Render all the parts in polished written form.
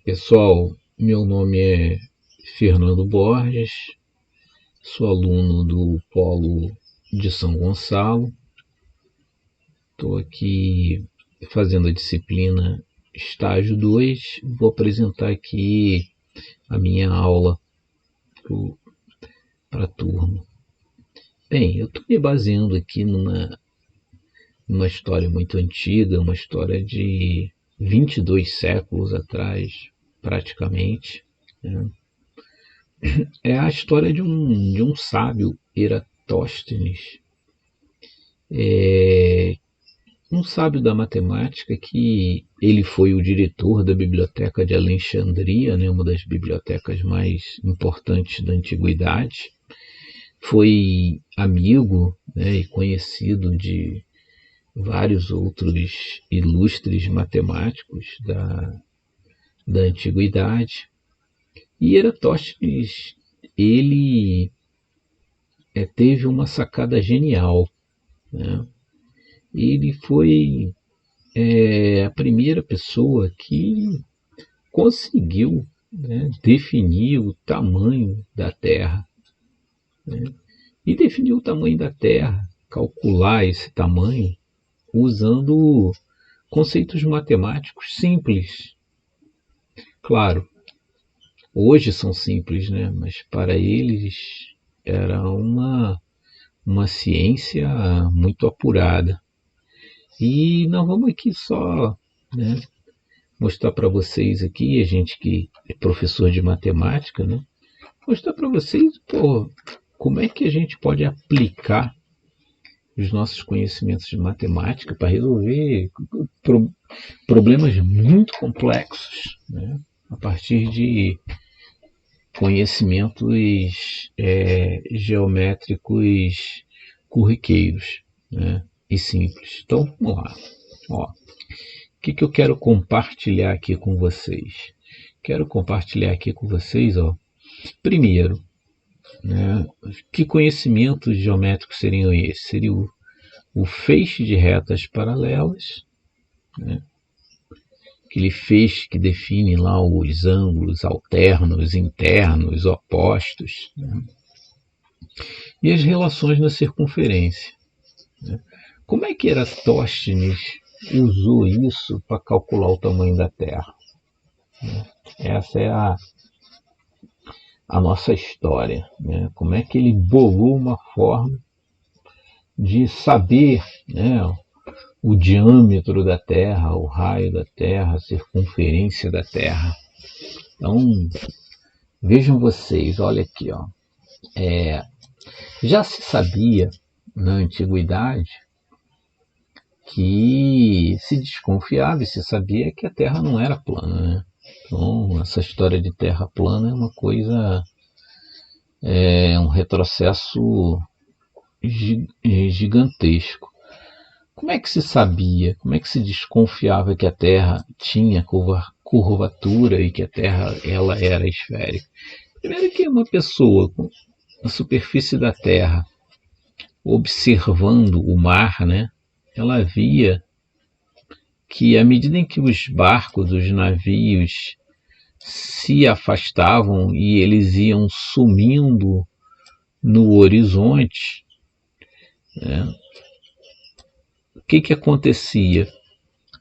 Pessoal, meu nome é Fernando Borges, sou aluno do Polo de São Gonçalo. Estou aqui fazendo a disciplina Estágio 2. Vou apresentar aqui a minha aula para a turma. Bem, eu estou me baseando aqui numa história muito antiga, uma história de 22 séculos atrás, praticamente, né? É a história de um sábio, Eratóstenes, um sábio da matemática que ele foi o diretor da Biblioteca de Alexandria, né, uma das bibliotecas mais importantes da antiguidade. Foi amigo, né, e conhecido de vários outros ilustres matemáticos da antiguidade. E Eratóstenes, ele teve uma sacada genial, né? Ele foi a primeira pessoa que conseguiu, né, definir o tamanho da Terra, né? E definir o tamanho da Terra, calcular esse tamanho usando conceitos matemáticos simples. Claro, hoje são simples, né? Mas para eles era uma ciência muito apurada. E nós vamos aqui só, né, mostrar para vocês aqui, a gente que é professor de matemática, né, mostrar para vocês, como é que a gente pode aplicar os nossos conhecimentos de matemática para resolver problemas muito complexos, né, a partir de conhecimentos geométricos corriqueiros, né, e simples. Então, vamos lá. O que eu quero compartilhar aqui com vocês? Quero compartilhar aqui com vocês, primeiro, né, que conhecimentos geométricos seriam esses? Seria o feixe de retas paralelas, né, aquele feixe que define lá os ângulos alternos, internos, opostos, né, e as relações na circunferência, né. Como é que Eratóstenes usou isso para calcular o tamanho da Terra? Essa é a nossa história, né? Como é que ele bolou uma forma de saber, né, o diâmetro da Terra, o raio da Terra, a circunferência da Terra. Então, vejam vocês, olha aqui, já se sabia na antiguidade que se desconfiava e se sabia que a Terra não era plana, né? Então, essa história de Terra plana é uma coisa, um retrocesso gigantesco. Como é que se sabia, como é que se desconfiava que a Terra tinha curvatura e que a Terra ela era esférica? Primeiro que uma pessoa com a superfície da Terra observando o mar, né, ela via que à medida em que os barcos, os navios se afastavam e eles iam sumindo no horizonte, né, o que acontecia?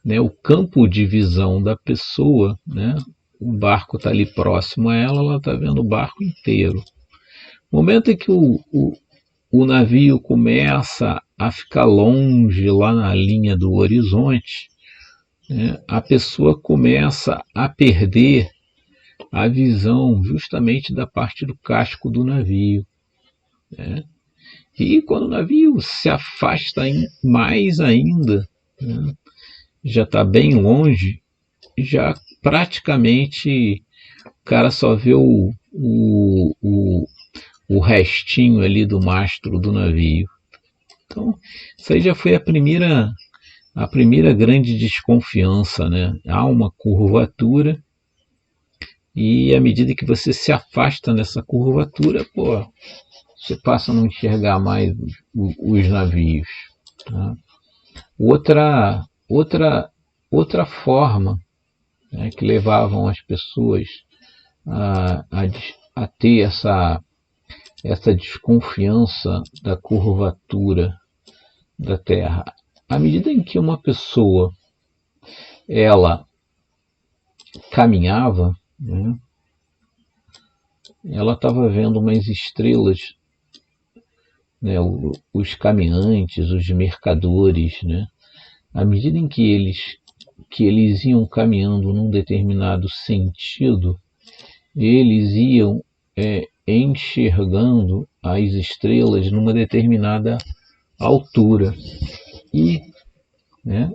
Né, o campo de visão da pessoa, né, o barco está ali próximo a ela, ela está vendo o barco inteiro. No momento em que o navio começa a ficar longe lá na linha do horizonte, né, a pessoa começa a perder a visão justamente da parte do casco do navio, né? E quando o navio se afasta mais ainda, né, já está bem longe, já praticamente o cara só vê o restinho ali do mastro do navio. Então, isso aí já foi a primeira grande desconfiança, né? Há uma curvatura e à medida que você se afasta nessa curvatura, você passa a não enxergar mais os navios, tá? Outra forma, né, que levavam as pessoas a ter essa desconfiança da curvatura da Terra. À medida em que uma pessoa ela caminhava, né, ela estava vendo umas estrelas, né, os caminhantes, os mercadores, né, à medida em que eles iam caminhando num determinado sentido, eles iam enxergando as estrelas numa determinada altura. E, né,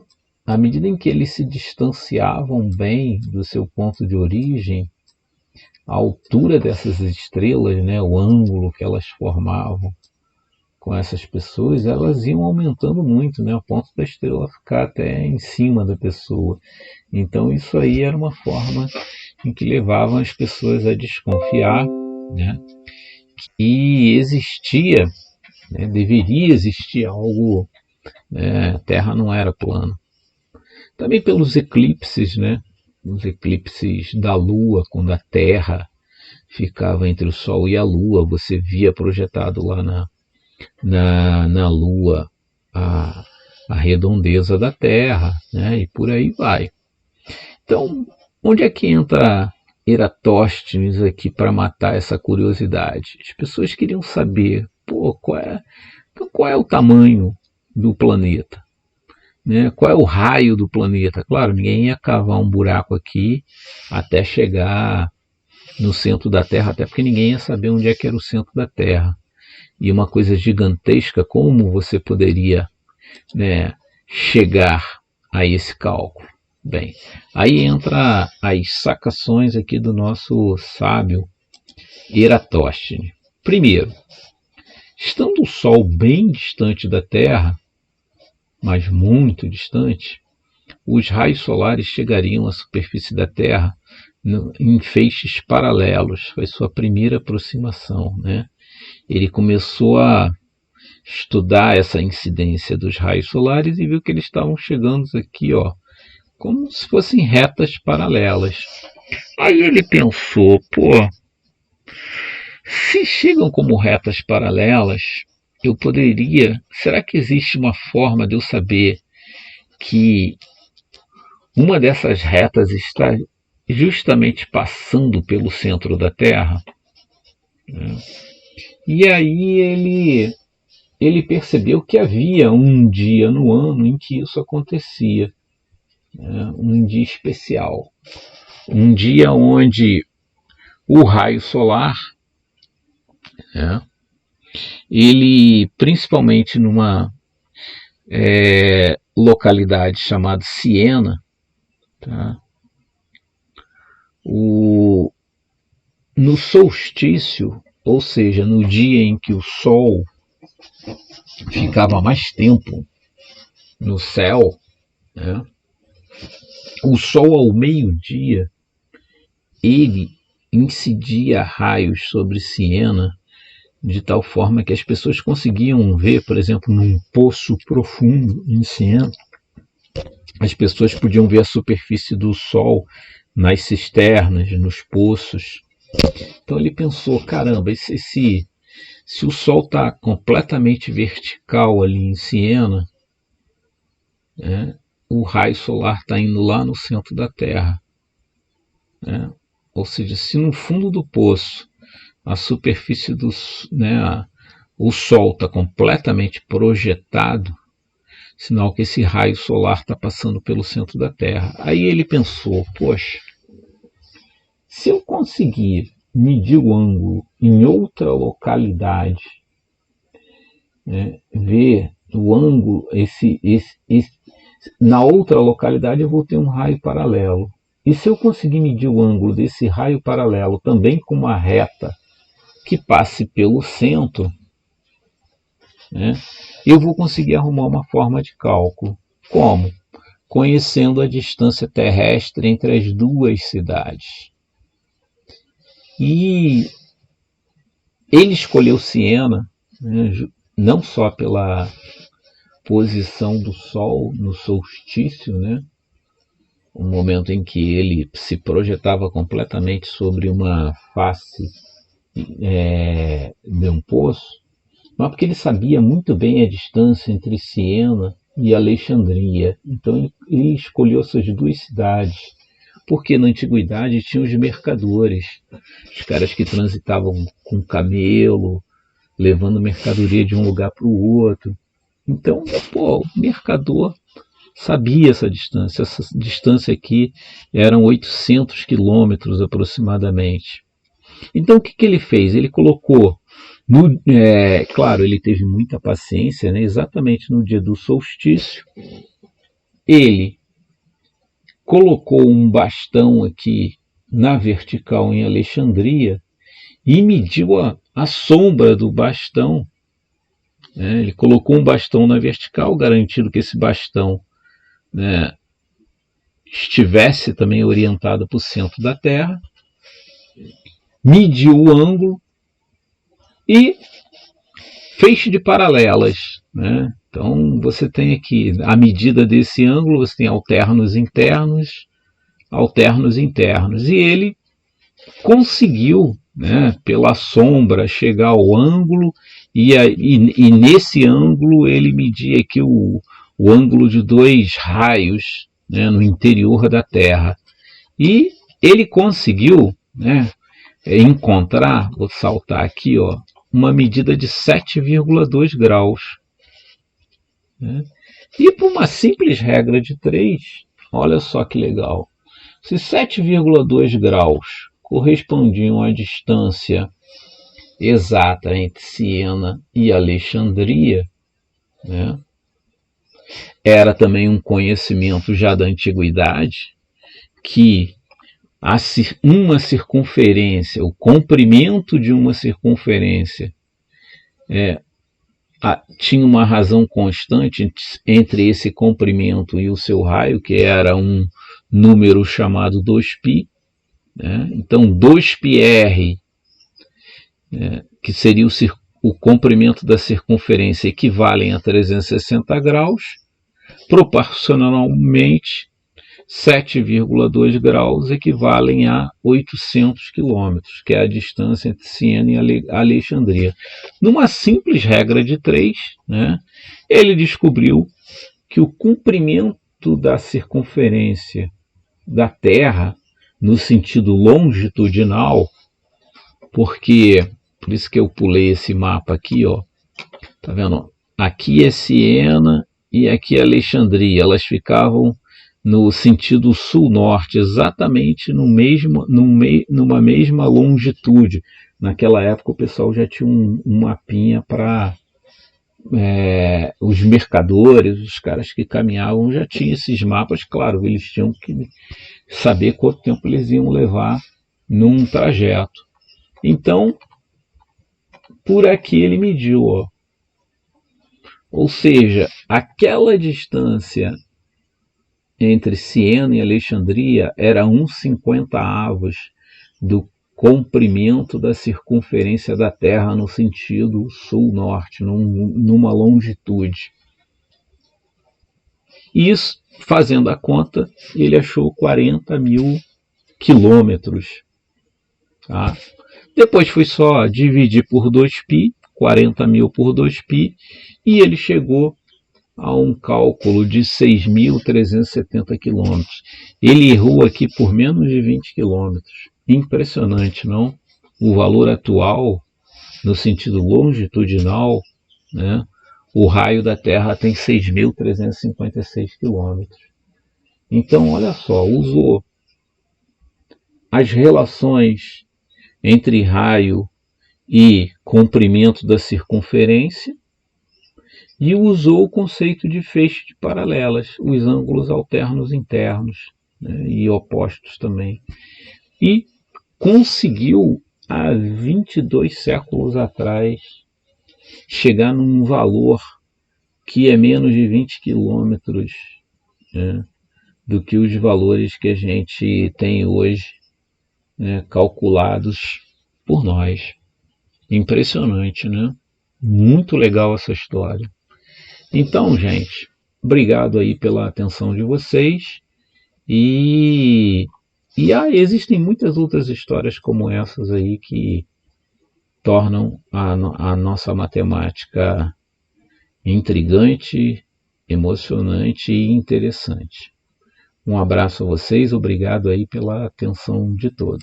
à medida em que eles se distanciavam bem do seu ponto de origem, a altura dessas estrelas, né, o ângulo que elas formavam com essas pessoas, elas iam aumentando muito, né, a ponto da estrela ficar até em cima da pessoa. Então isso aí era uma forma em que levavam as pessoas a desconfiar, né, que existia, né, deveria existir algo, né, a Terra não era plana. Também pelos eclipses, né, os eclipses da Lua, quando a Terra ficava entre o Sol e a Lua, você via projetado lá na Lua a redondeza da Terra, né, e por aí vai. Então, onde é que entra Eratóstenes aqui para matar essa curiosidade? As pessoas queriam saber, qual é o tamanho do planeta? Né? Qual é o raio do planeta? Claro, ninguém ia cavar um buraco aqui até chegar no centro da Terra, até porque ninguém ia saber onde é que era o centro da Terra. E uma coisa gigantesca, como você poderia, né, chegar a esse cálculo? Bem, aí entra as sacações aqui do nosso sábio Eratóstenes. Primeiro, estando o Sol bem distante da Terra, mas muito distante, os raios solares chegariam à superfície da Terra em feixes paralelos. Foi sua primeira aproximação, né? Ele começou a estudar essa incidência dos raios solares e viu que eles estavam chegando aqui, ó, como se fossem retas paralelas. Aí ele pensou, se chegam como retas paralelas, eu poderia... Será que existe uma forma de eu saber que uma dessas retas está justamente passando pelo centro da Terra? E aí ele percebeu que havia um dia no ano em que isso acontecia, né? Um dia especial, um dia onde o raio solar, né, ele, principalmente numa localidade chamada Siena, tá, no solstício, ou seja, no dia em que o Sol ficava mais tempo no céu, né, o Sol ao meio-dia, ele incidia raios sobre Siena de tal forma que as pessoas conseguiam ver, por exemplo, num poço profundo em Siena, as pessoas podiam ver a superfície do Sol nas cisternas, nos poços. Então ele pensou, caramba, se o Sol está completamente vertical ali em Siena, né, o raio solar está indo lá no centro da Terra, né? Ou seja, se no fundo do poço a superfície o Sol está completamente projetado, sinal que esse raio solar está passando pelo centro da Terra. Aí ele pensou, poxa, se eu conseguir medir o ângulo em outra localidade, né, ver o ângulo, na outra localidade eu vou ter um raio paralelo. E se eu conseguir medir o ângulo desse raio paralelo também com uma reta que passe pelo centro, né, eu vou conseguir arrumar uma forma de cálculo. Como? Conhecendo a distância terrestre entre as duas cidades. E ele escolheu Siena, né, não só pela posição do Sol no solstício, né, um momento em que ele se projetava completamente sobre uma face de um poço, mas porque ele sabia muito bem a distância entre Siena e Alexandria. Então ele escolheu essas duas cidades, porque na antiguidade tinha os mercadores, os caras que transitavam com camelo, levando mercadoria de um lugar para o outro. Então, o mercador sabia essa distância. Essa distância aqui eram 800 quilômetros aproximadamente. Então, o que ele fez? Ele colocou, claro, ele teve muita paciência, né? Exatamente no dia do solstício, ele colocou um bastão aqui na vertical em Alexandria e mediu a sombra do bastão. Ele colocou um bastão na vertical, garantindo que esse bastão, né, estivesse também orientado para o centro da Terra, mediu o ângulo e fez de paralelas, né? Então você tem aqui a medida desse ângulo, você tem alternos internos, e ele conseguiu, né, pela sombra chegar ao ângulo e nesse ângulo ele media aqui o ângulo de dois raios, né, no interior da Terra, e ele conseguiu, né, encontrar, vou saltar aqui, uma medida de 7,2 graus. Né? E por uma simples regra de 3, olha só que legal, se 7,2 graus correspondiam à distância exata entre Siena e Alexandria, né, era também um conhecimento já da antiguidade que uma circunferência, o comprimento de uma circunferência tinha uma razão constante entre esse comprimento e o seu raio, que era um número chamado 2π. Né? Então, 2πr, que seria o comprimento da circunferência, equivalem a 360 graus, proporcionalmente 7,2 graus equivalem a 800 quilômetros, que é a distância entre Siena e Alexandria. Numa simples regra de 3, né, ele descobriu que o comprimento da circunferência da Terra, no sentido longitudinal, porque, por isso que eu pulei esse mapa aqui, tá vendo? Aqui é Siena e aqui é Alexandria, elas ficavam no sentido sul-norte, exatamente numa mesma longitude. Naquela época o pessoal já tinha um mapinha para os mercadores, os caras que caminhavam já tinham esses mapas, claro, eles tinham que saber quanto tempo eles iam levar num trajeto. Então, por aqui ele mediu, ou seja, aquela distância entre Siena e Alexandria era 1/50 do comprimento da circunferência da Terra no sentido sul-norte, numa longitude. Isso, fazendo a conta, ele achou 40.000 quilômetros. Tá? Depois foi só dividir por 2π, 40.000 por 2π, e ele chegou a um cálculo de 6.370 quilômetros. Ele errou aqui por menos de 20 quilômetros. Impressionante, não? O valor atual, no sentido longitudinal, né, o raio da Terra tem 6.356 quilômetros. Então, olha só, usou as relações entre raio e comprimento da circunferência, e usou o conceito de feixe de paralelas, os ângulos alternos internos, né, e opostos também. E conseguiu, há 22 séculos atrás, chegar num valor que é menos de 20 quilômetros, né, do que os valores que a gente tem hoje, né, calculados por nós. Impressionante, né? Muito legal essa história. Então, gente, obrigado aí pela atenção de vocês E existem muitas outras histórias como essas aí que tornam a nossa matemática intrigante, emocionante e interessante. Um abraço a vocês, obrigado aí pela atenção de todos.